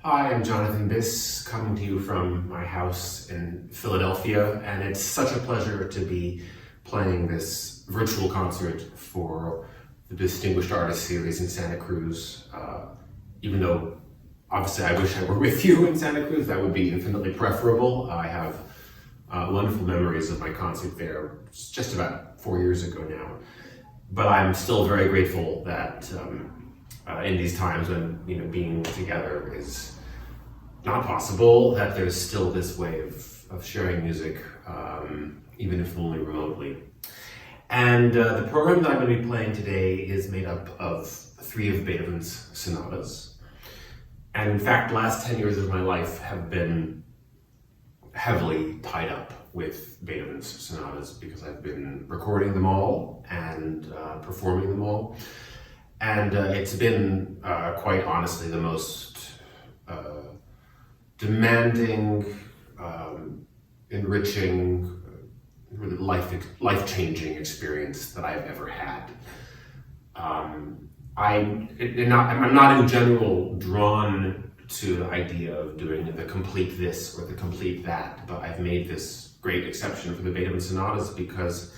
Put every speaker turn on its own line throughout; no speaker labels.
Hi, I'm Jonathan Biss, coming to you from my house in Philadelphia, and it's such a pleasure to be playing this virtual concert for the Distinguished Artist Series in Santa Cruz. Even though, obviously, I wish I were with you in Santa Cruz, that would be infinitely preferable. I have wonderful memories of my concert there just about 4 years ago now. But I'm still very grateful that in these times when being together is not possible, that there's still this way of sharing music, even if only remotely. And the program that I'm going to be playing today is made up of 3 of Beethoven's sonatas. And in fact, the last 10 years of my life have been heavily tied up with Beethoven's sonatas because I've been recording them all and performing them all. And it's been, quite honestly, the most demanding, enriching, really life-changing experience that I've ever had. I'm not in general drawn to the idea of doing the complete this or the complete that, but I've made this great exception for the Beethoven sonatas because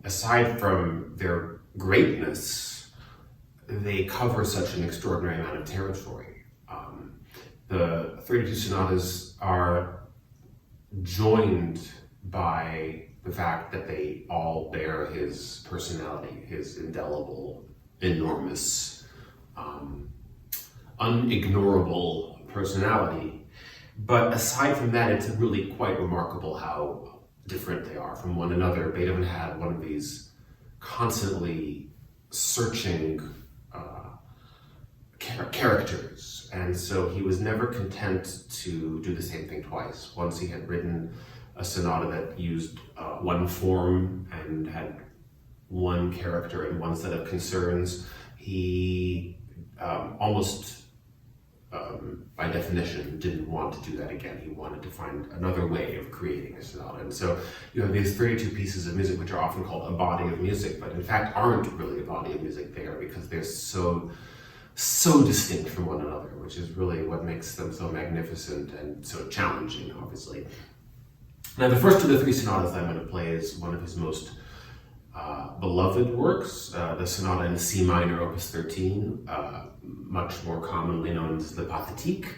aside from their greatness, they cover such an extraordinary amount of territory. The 32 sonatas are joined by the fact that they all bear his personality, his indelible, enormous, unignorable personality. But aside from that, it's really quite remarkable how different they are from one another. Beethoven had one of these constantly searching characters, and so he was never content to do the same thing twice. Once he had written a sonata that used one form and had one character and one set of concerns, he almost by definition didn't want to do that again. He wanted to find another way of creating a sonata. And so you have these 32 pieces of music which are often called a body of music, but in fact aren't really a body of music there because they're so distinct from one another, which is really what makes them so magnificent and so challenging, obviously. Now, the first of the 3 sonatas that I'm going to play is one of his most beloved works, the Sonata in C minor, Opus 13, much more commonly known as the Pathetique.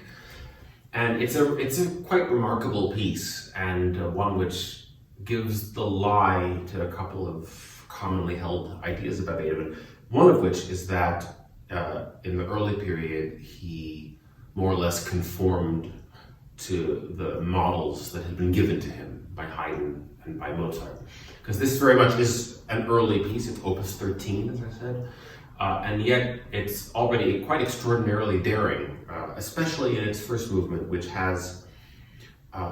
And it's a quite remarkable piece, and one which gives the lie to a couple of commonly held ideas about Beethoven. One of which is that in the early period, he more or less conformed to the models that had been given to him by Haydn and by Mozart. Because this very much is an early piece, it's Opus 13, as I said, and yet it's already quite extraordinarily daring, especially in its first movement, which has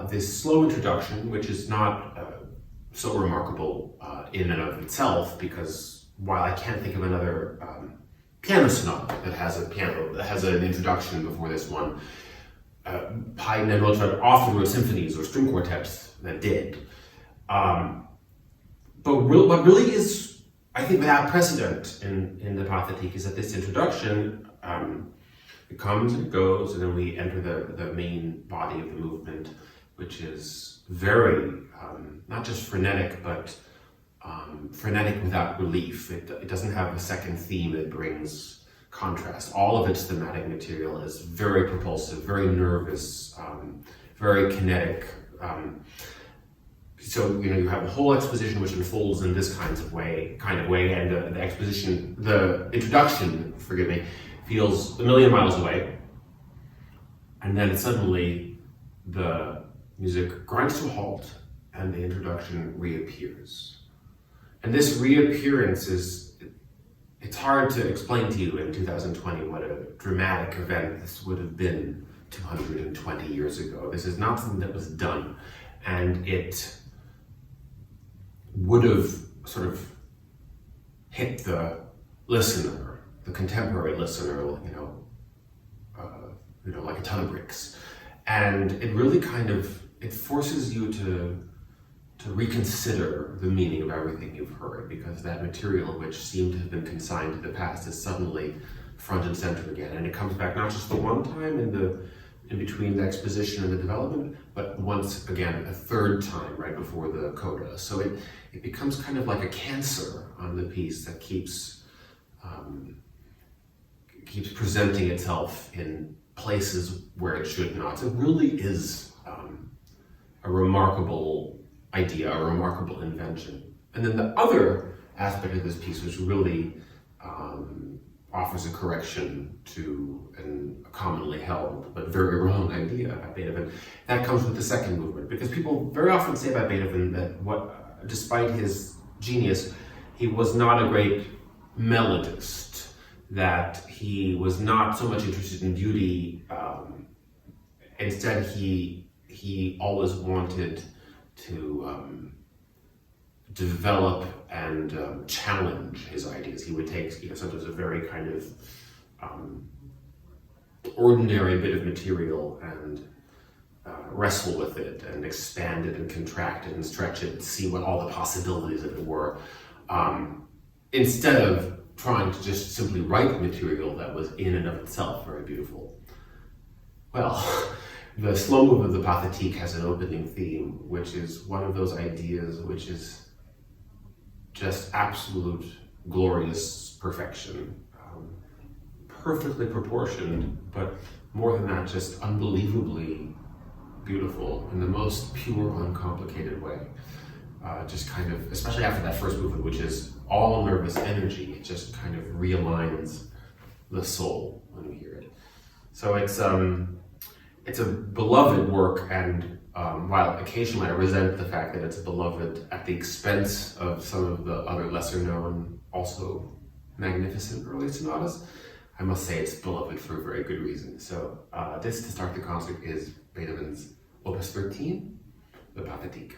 this slow introduction, which is not so remarkable in and of itself, because while I can't think of another piano sonata that has an introduction before this one, Haydn and Mozart often wrote symphonies or string quartets that did. But what really is, I think, without precedent in the Pathetique is that this introduction, it comes and it goes, and then we enter the main body of the movement, which is very, not just frenetic, but frenetic without relief. It doesn't have a second theme that brings contrast. All of its thematic material is very propulsive, very nervous, very kinetic. So you have the whole exposition which unfolds in this kind of way, and the introduction, forgive me, feels a million miles away, and then suddenly the music grinds to a halt, and the introduction reappears. And this reappearance it's hard to explain to you in 2020 what a dramatic event this would have been 220 years ago. This is not something that was done, and it would have sort of hit the listener, the contemporary listener, like a ton of bricks. And it really it forces you to reconsider the meaning of everything you've heard, because that material which seemed to have been consigned to the past is suddenly front and center again. And it comes back not just the one time in between the exposition and the development, but once again, a third time right before the coda. So it becomes kind of like a cancer on the piece that keeps presenting itself in places where it should not. It really is a remarkable idea, a remarkable invention. And then the other aspect of this piece, which really offers a correction to a commonly held but very wrong idea about Beethoven, that comes with the second movement. Because people very often say about Beethoven that despite his genius, he was not a great melodist, that he was not so much interested in beauty. Instead, he always wanted to develop and challenge his ideas. He would take sometimes a very kind of ordinary bit of material and wrestle with it and expand it and contract it and stretch it and see what all the possibilities of it were, instead of trying to just simply write material that was in and of itself very beautiful. Well, the slow move of the Pathetique has an opening theme, which is one of those ideas which is just absolute glorious perfection. Perfectly proportioned, but more than that, just unbelievably beautiful in the most pure, uncomplicated way. Just kind of, especially after that first movement, which is all nervous energy, it just kind of realigns the soul when you hear it. So it's a beloved work, and while occasionally I resent the fact that it's beloved at the expense of some of the other lesser known, also magnificent early sonatas, I must say it's beloved for a very good reason. So this, to start the concert, is Beethoven's Opus 13, the Pathetique.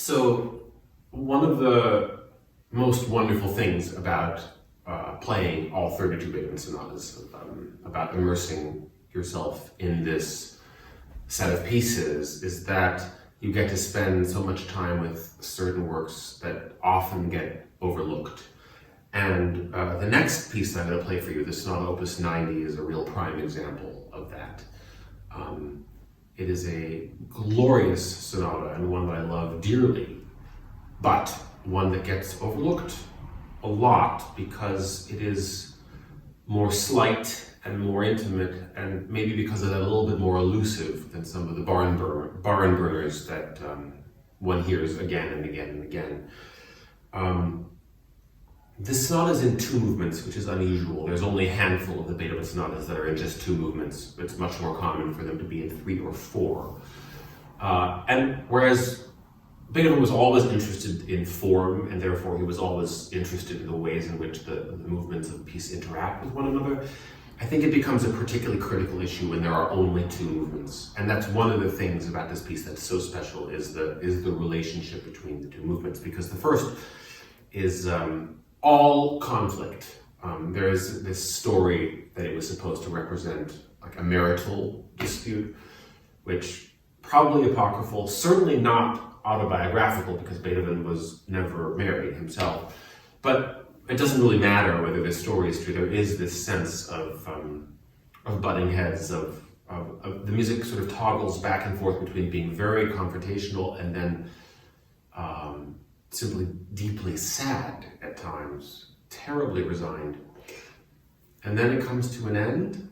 So one of the most wonderful things about playing all 32 Beethoven sonatas, about immersing yourself in this set of pieces, is that you get to spend so much time with certain works that often get overlooked. And the next piece that I'm going to play for you, the Sonata Opus 90, is a real prime example of that. It is a glorious sonata and one that I love dearly, but one that gets overlooked a lot because it is more slight and more intimate, and maybe because of that a little bit more elusive than some of the barn burners that one hears again and again and again. This sonata is in two movements, which is unusual. There's only a handful of the Beethoven sonatas that are in just two movements. It's much more common for them to be in 3 or 4. And whereas Beethoven was always interested in form, and therefore he was always interested in the ways in which the movements of the piece interact with one another, I think it becomes a particularly critical issue when there are only 2 movements. And that's one of the things about this piece that's so special, is the relationship between the 2 movements. Because the first is all conflict. There is this story that it was supposed to represent like a marital dispute, which probably apocryphal, certainly not autobiographical, because Beethoven was never married himself. But it doesn't really matter whether this story is true. There is this sense of butting heads, of the music sort of toggles back and forth between being very confrontational and then simply deeply sad at times, terribly resigned. And then it comes to an end,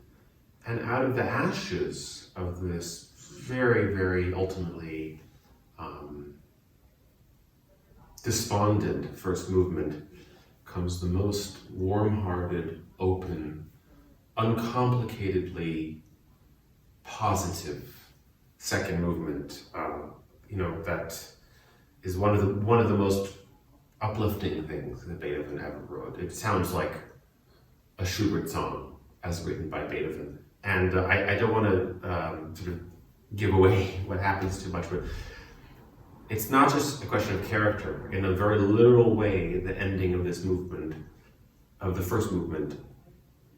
and out of the ashes of this very, very ultimately despondent first movement comes the most warm-hearted, open, uncomplicatedly positive second movement. That is one of the most uplifting things that Beethoven ever wrote. It sounds like a Schubert song as written by Beethoven. And I don't want to sort of give away what happens too much, but it's not just a question of character. In a very literal way, the ending of this movement, of the first movement,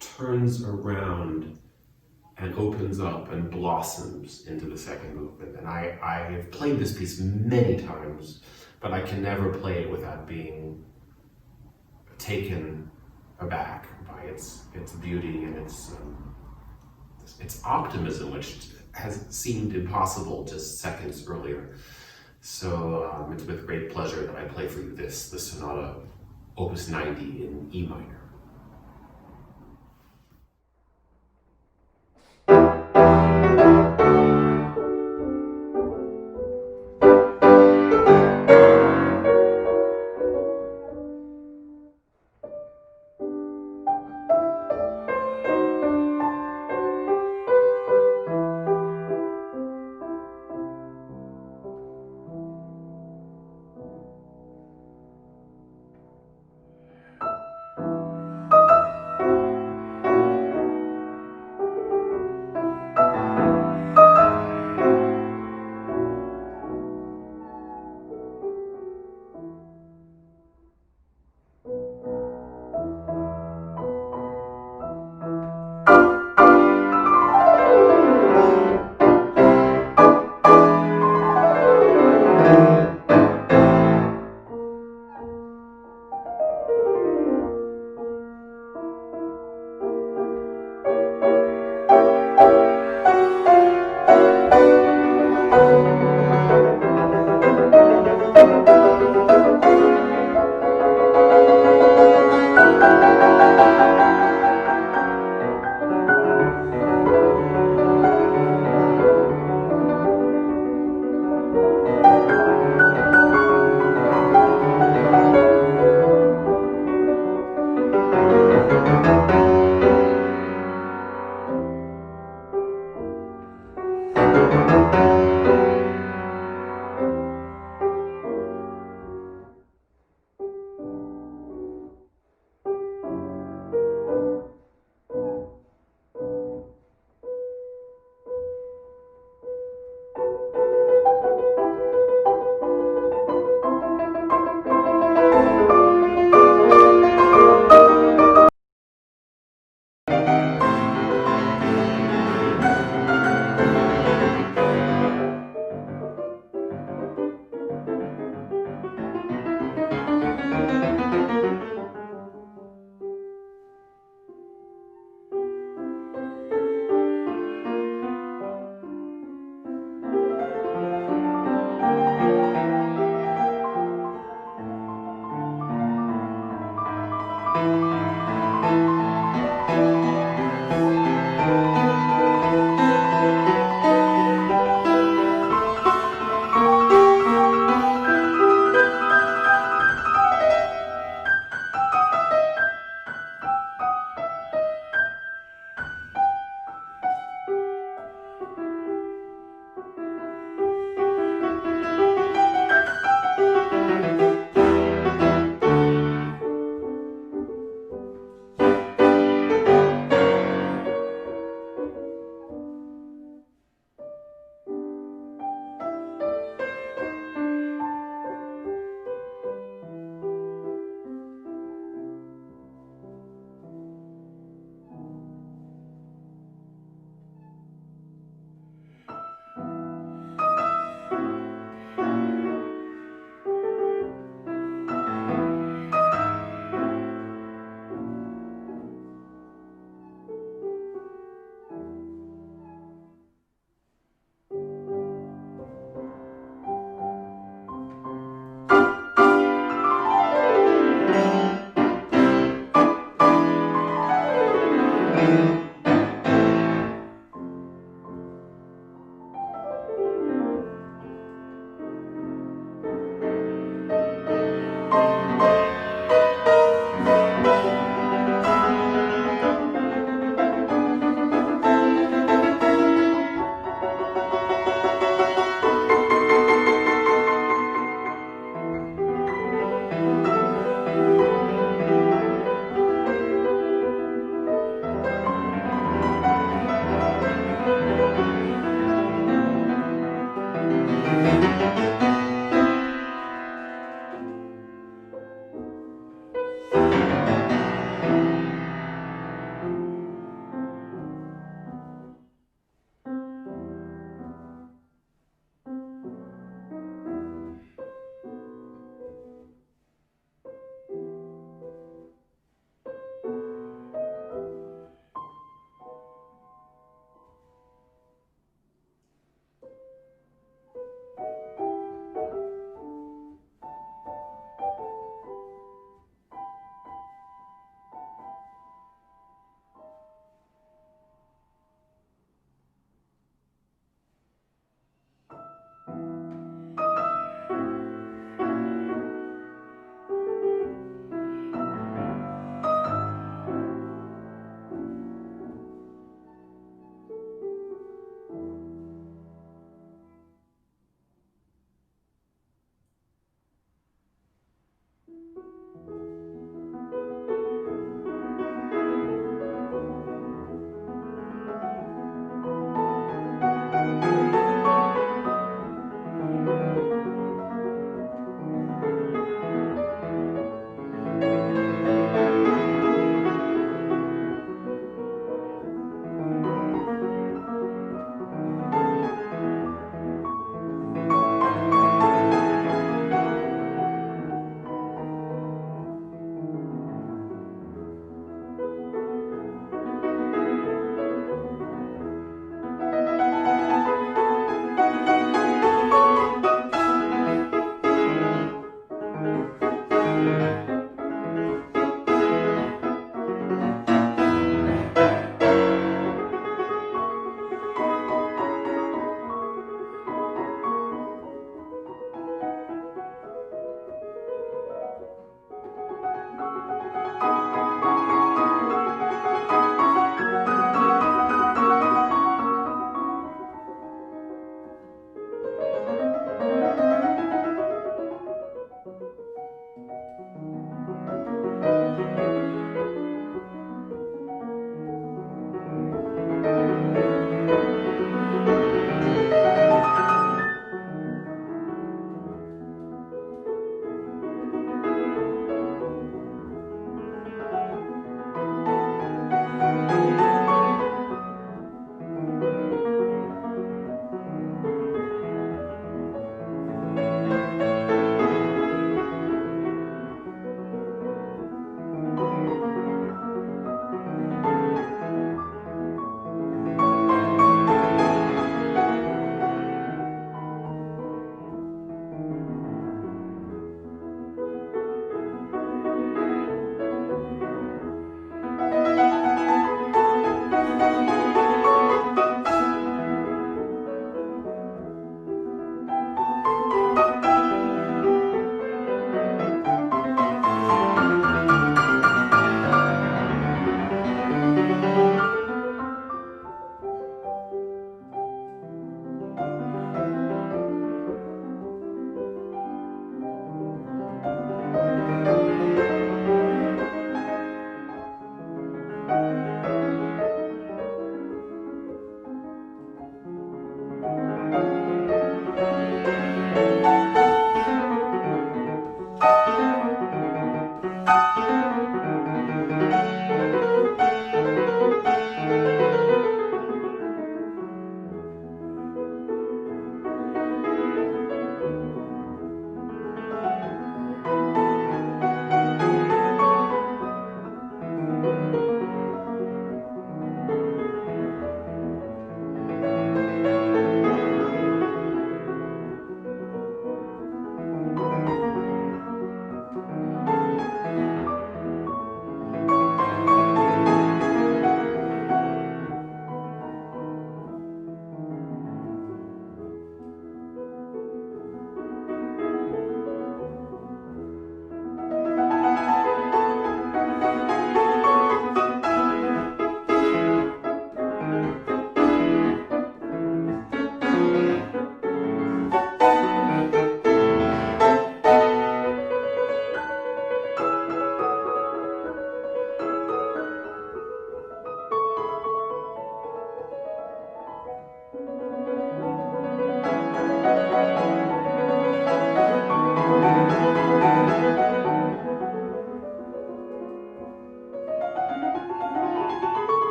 turns around and opens up and blossoms into the second movement. And I have played this piece many times, but I can never play it without being taken aback by its beauty and its optimism, which has seemed impossible just seconds earlier. So it's with great pleasure that I play for you the Sonata Opus 90 in E minor.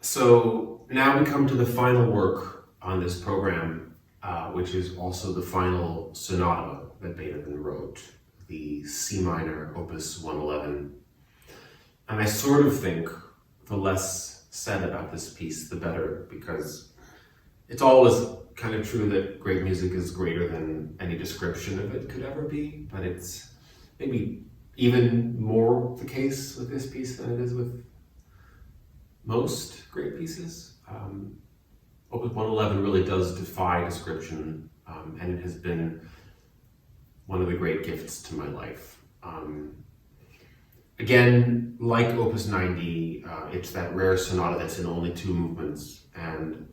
So now we come to the final work on this program, which is also the final sonata that Beethoven wrote, the C minor, Opus 111. And I sort of think the less said about this piece, the better, because it's always kind of true that great music is greater than any description of it could ever be, but it's maybe even more the case with this piece than it is with most great pieces. Opus 111 really does defy description, and it has been one of the great gifts to my life. Again, like Opus 90, it's that rare sonata that's in only 2 movements, and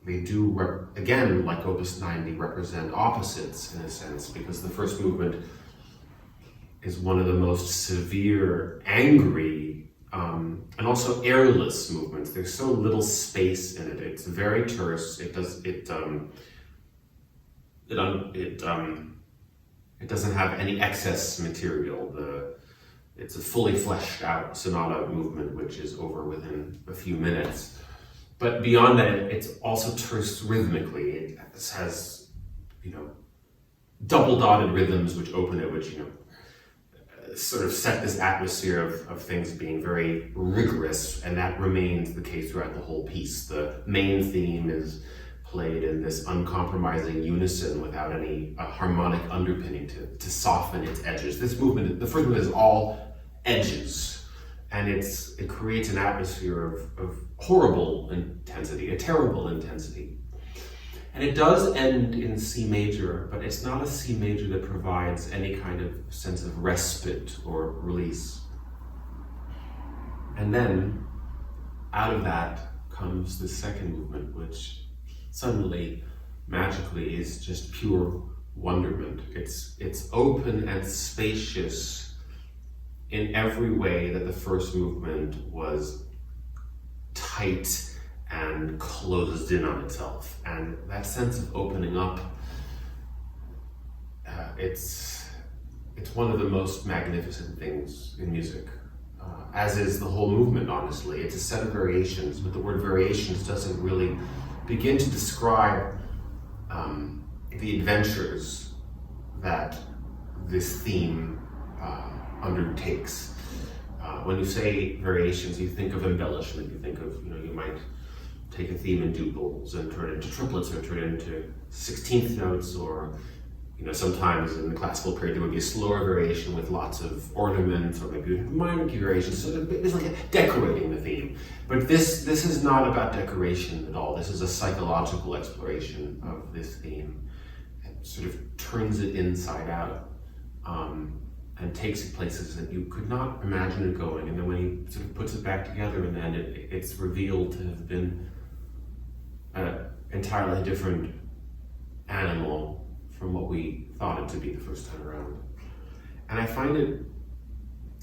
they do, again, like Opus 90, represent opposites in a sense, because the first movement is one of the most severe, angry, and also airless movements. There's so little space in it. It's very terse. It doesn't have any excess material. It's a fully fleshed out sonata movement, which is over within a few minutes. But beyond that, it's also terse rhythmically. It has, double dotted rhythms which open it, which, sort of set this atmosphere of things being very rigorous, and that remains the case throughout the whole piece. The main theme is played in this uncompromising unison without any harmonic underpinning to soften its edges. This movement, the first movement, is all edges, and it creates an atmosphere of horrible intensity, a terrible intensity. And it does end in C major, but it's not a C major that provides any kind of sense of respite or release. And then, out of that comes the second movement, which suddenly, magically, is just pure wonderment. It's open and spacious in every way that the first movement was tight and closed in on itself. And that sense of opening up, it's one of the most magnificent things in music, as is the whole movement, honestly. It's a set of variations, but the word variations doesn't really begin to describe the adventures that this theme undertakes. When you say variations, you think of embellishment. You think of, you might take a theme in duples and turn it into triplets, or turn it into 16th notes, or sometimes in the classical period there would be a slower variation with lots of ornaments, or maybe minor key variations. So it's like decorating the theme. But this is not about decoration at all. This is a psychological exploration of this theme. It sort of turns it inside out, and takes it places that you could not imagine it going. And then when he sort of puts it back together, and then it's revealed to have been an entirely different animal from what we thought it to be the first time around. And I find it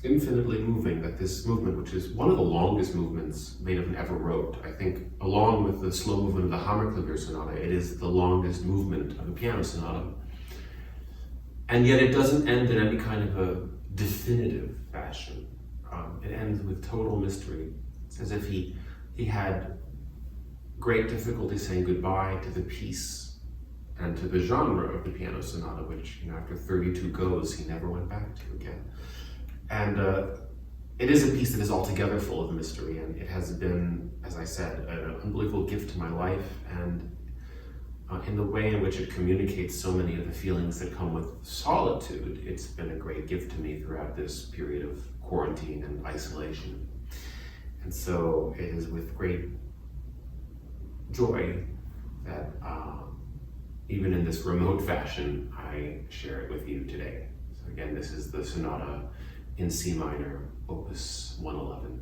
infinitely moving that this movement, which is one of the longest movements Beethoven ever wrote, I think, along with the slow movement of the Hammerklavier Sonata, it is the longest movement of a piano sonata. And yet it doesn't end in any kind of a definitive fashion. It ends with total mystery. It's as if he had great difficulty saying goodbye to the piece and to the genre of the piano sonata, which, after 32 goes, he never went back to again. And it is a piece that is altogether full of mystery, and it has been, as I said, an unbelievable gift to my life, and in the way in which it communicates so many of the feelings that come with solitude, it's been a great gift to me throughout this period of quarantine and isolation. And so it is with great joy that even in this remote fashion, I share it with you today. So again, this is the Sonata in C minor, Opus 111.